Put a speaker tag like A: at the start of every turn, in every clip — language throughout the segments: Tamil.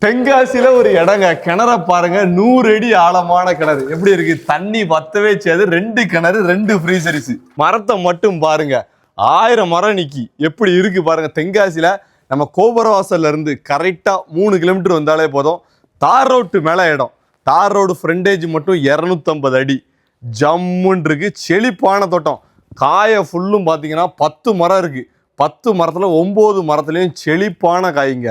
A: தென்காசியில ஒரு இடங்க கிணற பாருங்க 100 அடி ஆழமான கிணறு எப்படி இருக்கு தண்ணி வத்தவே செய்யாது 2 கிணறு 2 ஃப்ரீசரிஸ் மரத்தை மட்டும் பாருங்க 1000 மரம் நிக்கி எப்படி இருக்கு பாருங்க தென்காசியில நம்ம கோபுரவாசல்ல இருந்து கரெக்டா 3 கிலோமீட்டர் வந்தாலே போதும் தார் ரோட்டு மேல இடம் தார் ரோடு ஃப்ரண்டேஜ் மட்டும் 250 அடி ஜம்முன்னு இருக்கு செழிப்பான தோட்டம் காய ஃபுல்லும் பாத்தீங்கன்னா 10 மரம் இருக்கு 10 மரத்துல 9 மரத்துலயும் செழிப்பான காய்ங்க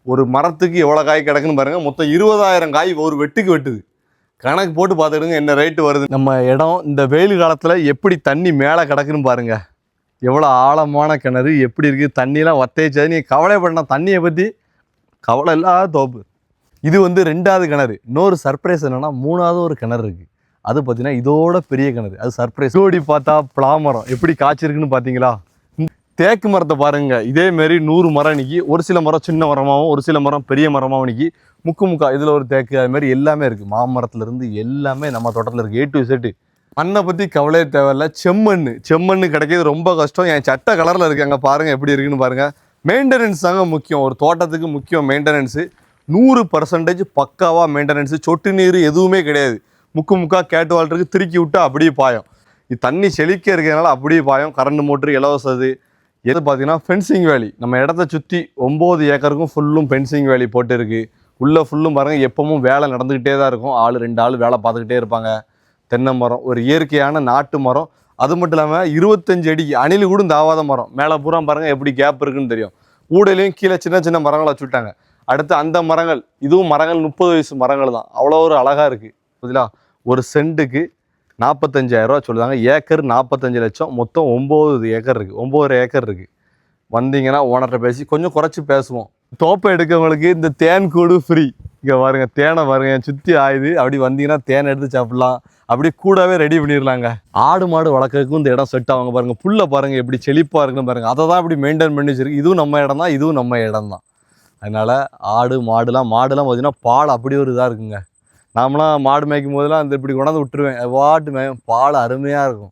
A: ஒரு மரத்துக்கு எவ்வளோ காய் கிடக்குன்னு பாருங்க மொத்தம் 20000 காய் ஒரு வெட்டுக்கு வெட்டுது கணக்கு போட்டு பார்த்துடுங்க என்ன ரேட்டு வருது நம்ம இடம் இந்த வெயில் காலத்தில் எப்படி தண்ணி மேலே கிடக்குன்னு பாருங்க எவ்வளோ ஆழமான கிணறு எப்படி இருக்குது தண்ணியெலாம் வத்தேச்சாது நீங்கள் கவலைப்படணும் தண்ணியை பற்றி கவலை இல்லாத தோப்பு இது வந்து 2வது கிணறு இன்னொரு சர்ப்ரைஸ் என்னென்னா 3வது ஒரு கிணறு இருக்குது அது பார்த்தீங்கன்னா இதோட பெரிய கிணறு அது சர்ப்ரைஸ் ஓடி பார்த்தா பலாமரம் எப்படி காய்ச்சிருக்குன்னு பார்த்தீங்களா தேக்கு மரத்தை பாருங்க இதே மாதிரி 100 மரம் நிக்கி ஒரு சில மரம் சின்ன மரமாகவும் ஒரு சில மரம் பெரிய மரமாகவும் நிக்கி முக்கா இதில் ஒரு தேக்கு அது மாதிரி எல்லாமே இருக்குது மாமரத்துல இருந்து எல்லாமே நம்ம தோட்டத்தில் இருக்குது A to Z மண்ணை பற்றி கவலையே தேவையில்ல செம்மண் கிடைக்கிறது ரொம்ப கஷ்டம் என் சட்டை கலரில் இருக்குது அங்கே பாருங்கள் எப்படி இருக்குன்னு பாருங்கள் மெயின்டெனன்ஸ் தாங்க முக்கியம் ஒரு தோட்டத்துக்கு முக்கியம் மெயின்டெனன்ஸு 100% பக்காவாக மெயின்டெனன்ஸு சொட்டு நீர் எதுவுமே கிடையாது முக்கா கேட்டு வால்ட்டுருக்கு திருக்கி விட்டா அப்படியே பாயும் இது தண்ணி செழிக்க இருக்கிறதுனால அப்படியே பாயும் கரண்ட் மோட்ரு இலவசது எது பார்த்தீங்கன்னா ஃபென்சிங் வேலி நம்ம இடத்த சுற்றி 9 ஏக்கருக்கும் ஃபுல்லும் ஃபென்சிங் வேலி போட்டு இருக்குது உள்ளே ஃபுல்லும் பாருங்கள் எப்பவும் வேலை நடந்துக்கிட்டே தான் இருக்கும் ஆள் 2 ஆள் வேலை பார்த்துக்கிட்டே இருப்பாங்க தென்னை மரம் ஒரு இயற்கையான நாட்டு மரம் அது மட்டும் இல்லாமல் 25 அடிக்கு அணில் கூட தாவாத மரம் மேலே பூரா பாருங்கள் எப்படி கேப் இருக்குன்னு தெரியும் ஊடையிலையும் கீழே சின்ன மரங்களை வச்சுட்டாங்க அடுத்து அந்த மரங்கள் இதுவும் மரங்கள் 30 வயசு மரங்கள் தான் அவ்வளோ ஒரு அழகாக இருக்குது புரியுதா ஒரு சென்ட்டுக்கு 45000 ரூபா சொல்லுவாங்க ஏக்கர் 45 லட்சம் மொத்தம் 9 ஏக்கர் இருக்குது 9 ஏக்கர் இருக்குது வந்தீங்கன்னா ஓனர்கிட்ட பேசி கொஞ்சம் குறைச்சி பேசுவோம் தோப்பை எடுக்கிறவங்களுக்கு இந்த தேன் கூடு ஃப்ரீ இங்கே பாருங்க தேனை பாருங்க சுற்றி ஆயுது அப்படி வந்தீங்கன்னா தேனை எடுத்து சாப்பிட்லாம் அப்படி கூடவே ரெடி பண்ணிடலாங்க ஆடு மாடு வளர்க்கறதுக்கும் இந்த இடம் செட் ஆகுங்க பாருங்க புல்லை பாருங்க எப்படி செழிப்பாக இருக்குன்னு பாருங்க அதை தான் இப்படி மெயின்டைன் பண்ணி வச்சிருக்கு இதுவும் நம்ம இடம் தான் இதுவும் நம்ம இடம் தான் அதனால மாடுலாம் பார்த்தீங்கன்னா பால் அப்படி ஒரு இதாக இருக்குங்க நாமளாம் மாடு மேய்க்கும் போதெல்லாம் அந்த இப்படி கொண்டாந்து விட்டுருவேன் வாட்டு மேயும் பால் அருமையாக இருக்கும்